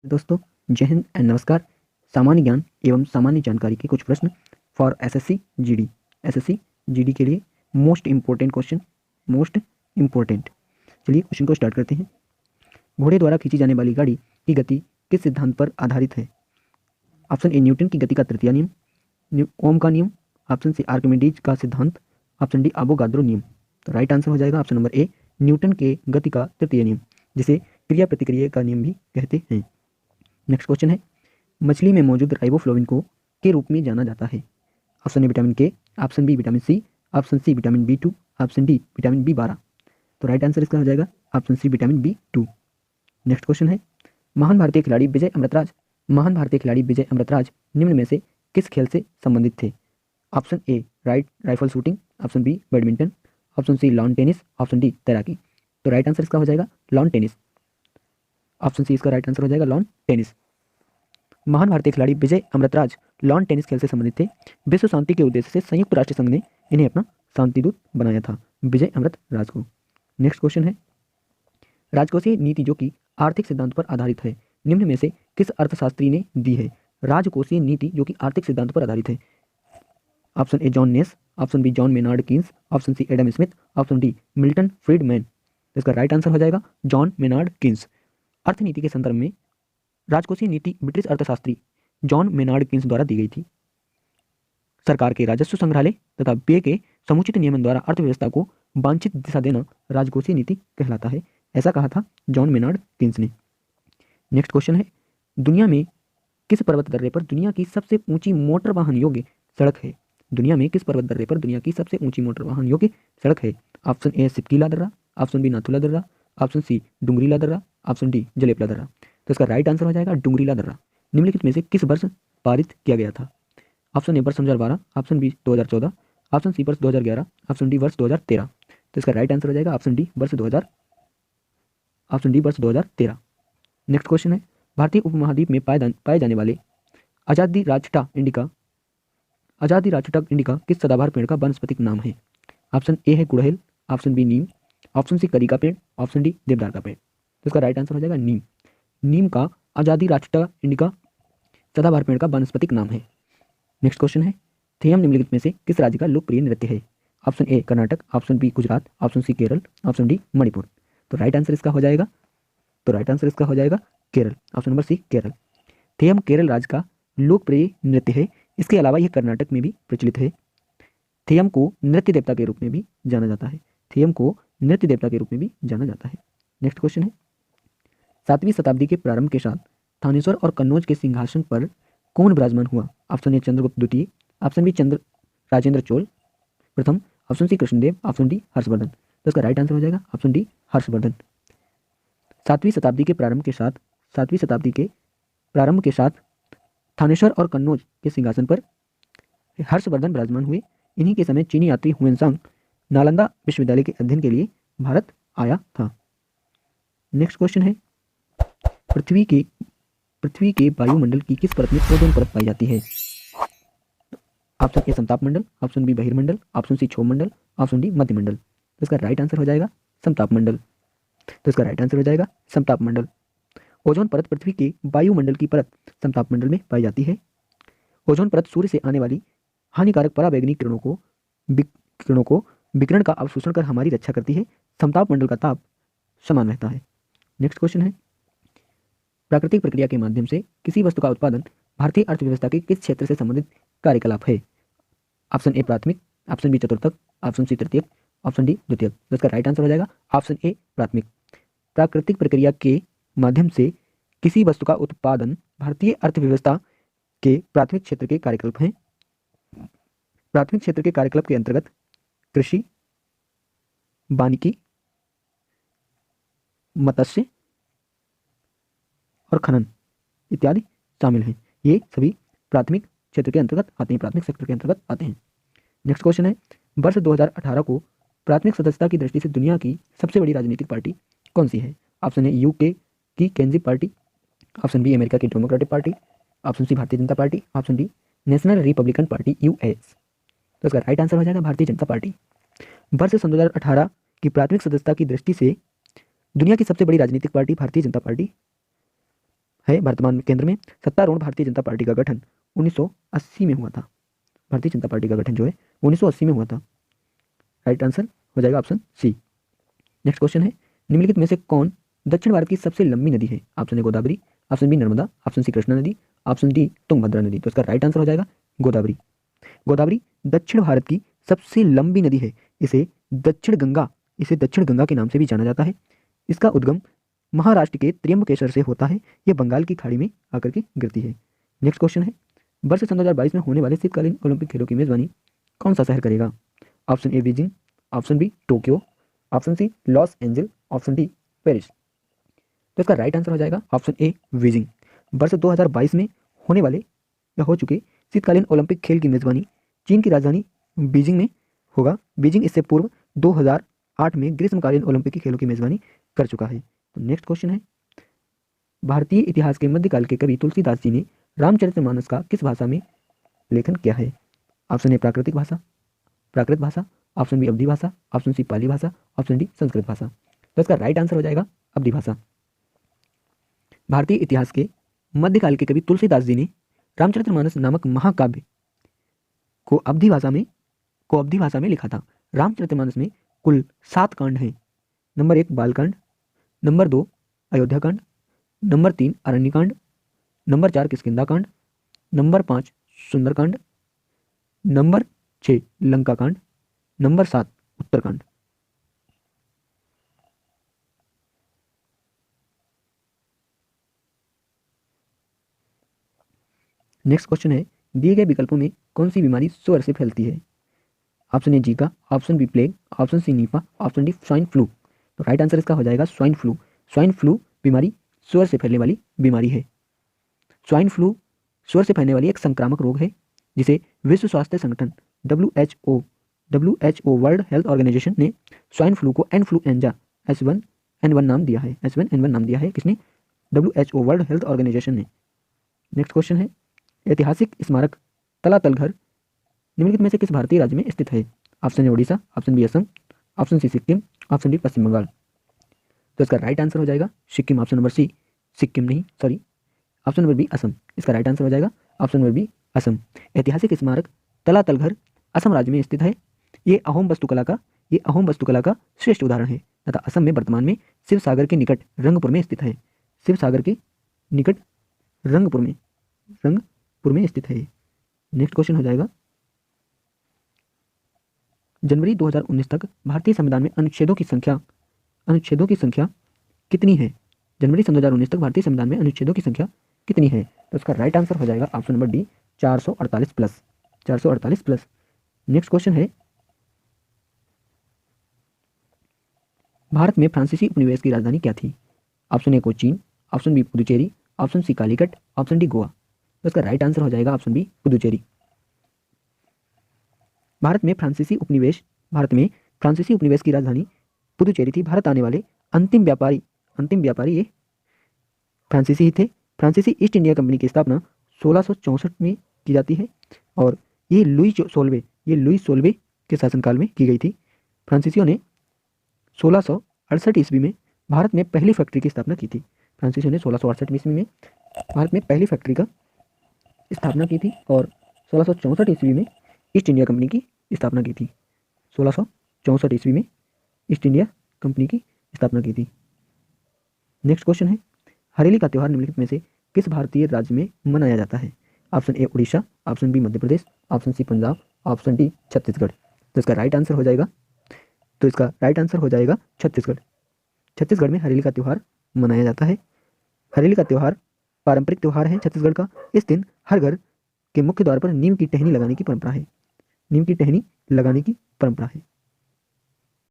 दोस्तों, जय हिंद एंड नमस्कार। सामान्य ज्ञान एवं सामान्य जानकारी के कुछ प्रश्न for SSC GD. SSC GD के लिए most important question, most important. चलिए क्वेश्चन को स्टार्ट करते हैं। घोड़े द्वारा खींची जाने वाली गाड़ी की गति किस सिद्धांत पर आधारित है? ऑप्शन ए न्यूटन की गति का तृतीय नियम, ओम का नियम। ऑप्शन सी आर्किमिडीज का सिद्धांत। ऑप्शन डी अवोगाद्रो नियम। तो राइट आंसर हो जाएगा ऑप्शन नंबर ए, न्यूटन के गति का तृतीय नियम, जिसे क्रिया प्रतिक्रिया का नियम भी कहते हैं। नेक्स्ट क्वेश्चन है, मछली में मौजूद राइबोफ्लोविन को के रूप में जाना जाता है? Option A vitamin K, option B vitamin C, option C vitamin B two, option D vitamin बी12। तो राइट आंसर इसका हो जाएगा option C vitamin B two. Next question है, महान भारतीय खिलाड़ी विजय अमृतराज निम्न में से किस खेल से संबंधित थे? Option A rifle shooting, option B badminton, option C lawn tennis, option D तैराकी। तो राइट आंसर इसका हो जाएगा लॉन टेनिस। ऑप्शन सी इसका राइट आंसर हो जाएगा लॉन टेनिस। महान भारतीय खिलाड़ी विजय अमृतराज लॉन टेनिस खेल से संबंधित थे। विश्व शांति के उद्देश्य से संयुक्त राष्ट्र संघ ने इन्हें अपना शांति दूत बनाया था, विजय अमृतराज को। नेक्स्ट क्वेश्चन है, राजकोषीय नीति जो कि आर्थिक सिद्धांत पर आधारित है, निम्न में से किस अर्थशास्त्री ने दी है? राजकोषीय नीति जो कि आर्थिक सिद्धांत पर आधारित है। Option A John Ness, option B John Maynard Keynes, option C Adam Smith, option D Milton Friedman. इसका राइट आंसर हो जाएगा जॉन मेनार्ड कीन्स। अर्थनीति के संदर्भ में राजकोषीय नीति ब्रिटिश अर्थशास्त्री जॉन मेनार्ड कीन्स द्वारा दी गई थी। सरकार के राजस्व संग्रहालय तथा व्यय के समुचित नियमन द्वारा अर्थव्यवस्था को वांछित दिशा देना राजकोषीय नीति कहलाता है, ऐसा कहा था जॉन मेनार्ड कीन्स ने। नेक्स्ट क्वेश्चन है, दुनिया में किस पर्वत दर्रे पर दुनिया की सबसे ऊंची मोटर वाहन योग्य सड़क है? दुनिया में किस पर्वत दर्रे पर दुनिया की सबसे ऊंची मोटर वाहन योग्य सड़क है? ऑप्शन ए सिपकीला दर्रा, ऑप्शन बी नाथुला दर्रा, ऑप्शन सी डुंगरीला दर्रा, ऑप्शन डी जलेपला दर्रा। तो इसका राइट आंसर हो जाएगा डुंगरीला दर्रा। निम्नलिखित में से किस वर्ष पारित किया गया था? ऑप्शन ए वर्ष 2012, ऑप्शन बी 2014, ऑप्शन सी वर्ष 2011, ऑप्शन डी वर्ष 2013। तो इसका राइट आंसर हो जाएगा ऑप्शन डी वर्ष 2013। नेक्स्ट क्वेश्चन है, भारतीय उपमहाद्वीप में पाए जाने वाले आजादी राचटा इंडिका किस सदाबहार पेड़ का वानस्पतिक नाम है? ऑप्शन ए है गुड़हल, ऑप्शन बी नीम, ऑप्शन सी करी का पेड़, ऑप्शन डी देवदार का पेड़। तो इसका राइट आंसर हो जाएगा नीम। नीम का आजादी राचटा इंडिका सदाबहार पेड़ का वानस्पतिक नाम है। नेक्स्ट क्वेश्चन है, थेयम निम्नलिखित में से किस राज्य का लोकप्रिय नृत्य है? Option A Karnataka, option B Gujarat, option C Kerala, option D Manipur. तो राइट आंसर इसका हो जाएगा Kerala, option number C Kerala. Theyyam Kerala राज्य का लोकप्रिय नृत्य है। इसके अलावा यह कर्नाटक में भी प्रचलित है। थेयम को नृत्य देवता के रूप में भी जाना जाता है। नेक्स्ट क्वेश्चन है, 7वीं शताब्दी के प्रारंभ के साथ थानेश्वर और कन्नौज के सिंहासन पर कौन विराजमान हुआ? ऑप्शन ए चंद्रगुप्त द्वितीय, ऑप्शन बी राजेंद्र चोल प्रथम, option C Krishnadeva, option D Harshavardhana. तो इसका राइट आंसर हो जाएगा ऑप्शन डी हर्षवर्धन। 7वीं शताब्दी के प्रारंभ के साथ थानेश्वर और कन्नौज के सिंहासन पर हर्षवर्धन विराजमान हुए। इन्हीं के समय चीनी यात्री हुएनसांग नालंदा विश्वविद्यालय के अध्ययन के लिए भारत आया था। नेक्स्ट क्वेश्चन है, पृथ्वी के वायुमंडल की किस परत में ओजोन परत पाई जाती है? ऑप्शन ए समताप मंडल, ऑप्शन बी बहिर्मंडल, ऑप्शन सी क्षोभ मंडल, ऑप्शन डी मध्य मंडल। तो इसका राइट आंसर हो जाएगा समताप मंडल। ओजोन परत पृथ्वी के वायुमंडल की परत समताप मंडल में पाई जाती है। ओजोन परत सूर्य से आने वाली हानिकारक पराबैंगनी किरणों को विकिरण का अवशोषण कर हमारी रक्षा करती है। समताप मंडल का ताप समान रहता है। नेक्स्ट क्वेश्चन है, प्राकृतिक प्रक्रिया के माध्यम से किसी वस्तु का उत्पादन भारतीय अर्थव्यवस्था के किस क्षेत्र से संबंधित कार्यकलाप है? ऑप्शन ए प्राथमिक, ऑप्शन बी चतुर्थक, ऑप्शन सी तृतीयक, ऑप्शन डी द्वितीयक। तो इसका राइट आंसर हो जाएगा ऑप्शन ए प्राथमिक। प्राकृतिक प्रक्रिया के माध्यम से किसी वस्तु का उत्पादन भारतीय अर्थव्यवस्था के प्राथमिक क्षेत्र के कार्यकलाप हैं। प्राथमिक क्षेत्र के कार्यकलाप के अंतर्गत कृषि, वानिकी, मत्स्य और खनन इत्यादि शामिल हैं। ये सभी प्राथमिक क्षेत्र के अंतर्गत आते हैं। नेक्स्ट क्वेश्चन है, वर्ष 2018 को प्राथमिक सदस्यता की दृष्टि से दुनिया की सबसे बड़ी राजनीतिक पार्टी कौन सी है? ऑप्शन ए यूके की केंजी पार्टी, ऑप्शन बी अमेरिका की Democratic party, option C Bharatiya Janata party, option D National Republican party US. तो इसका राइट आंसर हो जाएगा भारतीय जनता पार्टी। वर्ष 2018 की प्राथमिक सदस्यता की दृष्टि से दुनिया की सबसे बड़ी राजनीतिक पार्टी भारतीय जनता पार्टी है वर्तमान केंद्र में। सत्तारूढ़ भारतीय जनता पार्टी का गठन 1980 में हुआ था। भारतीय जनता पार्टी का गठन जो है 1980 में हुआ था। राइट आंसर हो जाएगा ऑप्शन सी। नेक्स्ट क्वेश्चन है, निम्नलिखित में से कौन दक्षिण भारत की सबसे लंबी नदी है? Option A Godavari, option B Narmada, option C Krishna नदी, ऑप्शन डी तुंगभद्रा नदी। तो इसका राइट आंसर हो जाएगा गोदावरी। गोदावरी दक्षिण भारत की सबसे लंबी नदी है। इसे दक्षिण गंगा के नाम से भी जाना जाता है। इसका उद्गम महाराष्ट्र के त्र्यंबकेश्वर से होता है। यह बंगाल की खाड़ी में आकर के गिरती है। नेक्स्ट क्वेश्चन है, वर्ष सन 2022 में होने वाले शीतकालीन ओलंपिक खेलों की मेजबानी कौन सा शहर करेगा? Option A Beijing, option B Tokyo, option C Los option D Paris. तो इसका राइट आंसर हो जाएगा ऑप्शन ए बीजिंग। वर्ष 2022 में होने वाले या हो चुके शीतकालीन ओलंपिक खेल की मेजबानी चीन की राजधानी बीजिंग में होगा। बीजिंग इससे पूर्व 2008 में ग्रीष्मकालीन ओलंपिक खेलों की मेजबानी कर चुका है। तो नेक्स्ट क्वेश्चन है, भारतीय इतिहास के मध्यकाल के कवि तुलसीदास जी ने रामचरितमानस का किस भाषा में लेखन किया है? ऑप्शन ए प्राकृत भाषा, ऑप्शन बी अवधी भाषा, ऑप्शन सी पाली भाषा, ऑप्शन डी संस्कृत भाषा। तो इसका राइट आंसर हो जाएगा अवधी भाषा। भारतीय इतिहास के मध्यकाल के कवि तुलसीदास जी ने रामचरितमानस नामक महाकाव्य को अवधी भाषा में लिखा था। रामचरितमानस में कुल 7 कांड हैं। नंबर 1 बालकांड, नंबर 2 अयोध्या कांड, नंबर 3 अरण्यकांड, नंबर 4 किष्किंधा कांड, नंबर 5 सुंदरकांड, नंबर 6 लंका कांड, नंबर 7 उत्तरकांड। नेक्स्ट क्वेश्चन है, दिए गए विकल्पों में कौन सी बीमारी सुअर से फैलती है? Option A Zika, option B plague, option C Nipah, option D swine flu. तो राइट आंसर इसका हो जाएगा स्वाइन फ्लू। स्वाइन फ्लू बीमारी सुअर से फैलने वाली बीमारी है। स्वाइन फ्लू सुअर से फैलने वाली एक संक्रामक रोग है जिसे विश्व स्वास्थ्य संगठन WHO वर्ल्ड हेल्थ ऑर्गेनाइजेशन ने स्वाइन फ्लू को इन्फ्लुएंजा H1N1 नाम दिया है। H1N1 नाम दिया है किसने? WHO वर्ल्ड हेल्थ ऑर्गेनाइजेशन ने। नेक्स्ट क्वेश्चन है, ऐतिहासिक स्मारक तलातल घर निम्नलिखित में से किस भारतीय राज्य में स्थित है? Option A Odisha, option B Assam, option C Sikkim, option D Paschim Bengal. तो इसका राइट आंसर हो जाएगा Sikkim. Option number C Sikkim नहीं, sorry, option number B Assam. इसका राइट आंसर हो जाएगा ऑप्शन नंबर बी असम। ऐतिहासिक स्मारक तलातल घर असम राज्य में स्थित है। ये अहोम वास्तुकला का श्रेष्ठ उदाहरण है तथा असम में वर्तमान में शिव सागर के निकट रंगपुर में स्थित है। शिव सागर के निकट रंगपुर में स्थित है। नेक्स्ट क्वेश्चन हो जाएगा, जनवरी 2019 तक भारतीय संविधान में अनुच्छेदों की संख्या कितनी है? जनवरी सन 2019 तक भारतीय संविधान में अनुच्छेदों की संख्या कितनी है? तो इसका राइट आंसर हो जाएगा option number D 448 plus. Next question है, भारत में फ्रांसीसी उपनिवेश की राजधानी क्या थी? Option A Cochin, option B Puducherry, option C Calicut, option D Goa. तो इसका राइट आंसर हो जाएगा ऑप्शन बी पुदुचेरी। भारत में फ्रांसीसी उपनिवेश की राजधानी पुदुचेरी थी। भारत आने वाले अंतिम व्यापारी ये फ्रांसीसी ही थे। फ्रांसीसी ईस्ट इंडिया कंपनी की स्थापना 1664 में की जाती है और ये लुई सोल्वे के शासनकाल में की गई थी। फ्रांसीसियों ने 1668 ईस्वी में भारत में पहली फैक्ट्री की स्थापना की थी। फ्रांसीसियों ने 1668 ईस्वी में भारत में पहली फैक्ट्री का स्थापना की थी और 1664 ईस्वी में ईस्ट इंडिया कंपनी की स्थापना की थी। 1664 ईस्वी में ईस्ट इंडिया कंपनी की स्थापना की थी। नेक्स्ट क्वेश्चन है, हरेली का त्यौहार निम्नलिखित में से किस भारतीय राज्य में मनाया जाता है? Option A Orissa, option B Madhya Pradesh, option C Punjab, option D Chhattisgarh. तो इसका राइट आंसर हो जाएगा छत्तीसगढ़। छत्तीसगढ़ में हरेली का त्यौहार मनाया जाता है। हरेली का त्यौहार पारंपरिक त्यौहार है छत्तीसगढ़ का। इस दिन हर घर के मुख्य द्वार पर नीम की टहनी लगाने की परंपरा है।